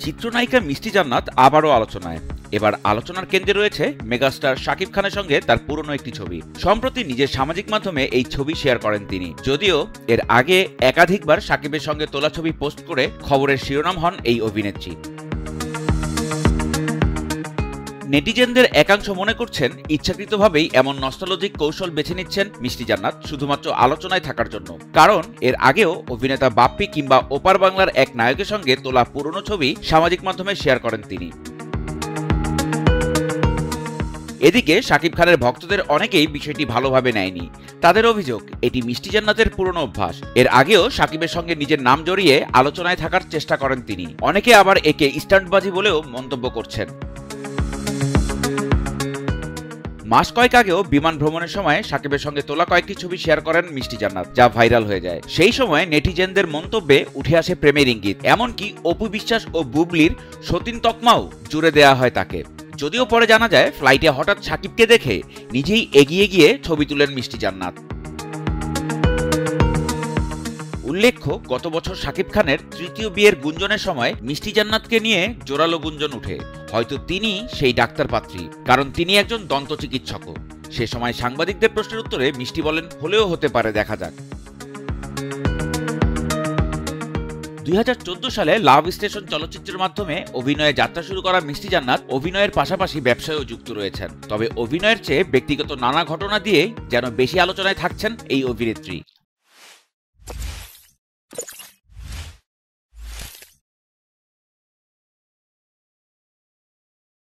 চিত্রনায়িকা মিষ্টি জান্নাত আবারও আলোচনায়। এবার আলোচনার কেন্দ্রে রয়েছে মেগাস্টার শাকিব খানের সঙ্গে তার পুরনো একটি ছবি। সম্প্রতি নিজের সামাজিক মাধ্যমে এই ছবি শেয়ার করেন তিনি। যদিও এর আগে একাধিকবার শাকিবের সঙ্গে তোলা ছবি পোস্ট করে খবরের শিরোনাম হন এই অভিনেত্রী। নেটিজেনদের একাংশ মনে করছেন ইচ্ছাকৃতভাবেই এমন নস্টালজিক কৌশল বেছে নিচ্ছেন মিষ্টি জান্নাত শুধুমাত্র আলোচনায় থাকার জন্য। কারণ এর আগেও অভিনেতা বাপ্পি কিংবা ওপার বাংলার এক নায়কের সঙ্গে তোলা পুরনো ছবি সামাজিক মাধ্যমে শেয়ার করেন তিনি। এদিকে শাকিব খানের ভক্তদের অনেকেই বিষয়টি ভালোভাবে নেয়নি। তাদের অভিযোগ, এটি মিষ্টি জান্নাতের পুরনো অভ্যাস। এর আগেও শাকিবের সঙ্গে নিজের নাম জড়িয়ে আলোচনায় থাকার চেষ্টা করেন তিনি। অনেকে আবার একে স্টান্টবাজি বলেও মন্তব্য করছেন। মাস কয়েক আগেও বিমান ভ্রমণের সময় শাকিবের সঙ্গে তোলা কয়েকটি ছবি শেয়ার করেন মিষ্টি জান্নাত, যা ভাইরাল হয়ে যায়। সেই সময় নেটিজেনদের মন্তব্যে উঠে আসে প্রেমের ইঙ্গিত। এমনকি অপু বিশ্বাস ও বুবলির সতীন তকমাও জুড়ে দেয়া হয় তাকে। যদিও পরে জানা যায় ফ্লাইটে হঠাৎ শাকিবকে দেখে নিজেই এগিয়ে গিয়ে ছবি তুলেন মিষ্টি জান্নাত। উল্লেখ্য, গত বছর শাকিব খানের তৃতীয় বিয়ের গুঞ্জনের সময় মিষ্টি জান্নাতকে নিয়ে জোরালো গুঞ্জন উঠে। হয়তো তিনি সেই ডাক্তার পাত্রী, কারণ তিনি একজন দন্ত চিকিৎসকও। সে সময় সাংবাদিকদের প্রশ্নের উত্তরে মিষ্টি বলেন, হলেও হতে পারে, দেখা যাক। 2014 সালে লাভ স্টেশন চলচ্চিত্রের মাধ্যমে অভিনয়ে যাত্রা শুরু করা মিষ্টি জান্নাত অভিনয়ের পাশাপাশি ব্যবসায়ও যুক্ত রয়েছেন। তবে অভিনয়ের চেয়ে ব্যক্তিগত নানা ঘটনা দিয়ে যেন বেশি আলোচনায় থাকছেন এই অভিনেত্রী।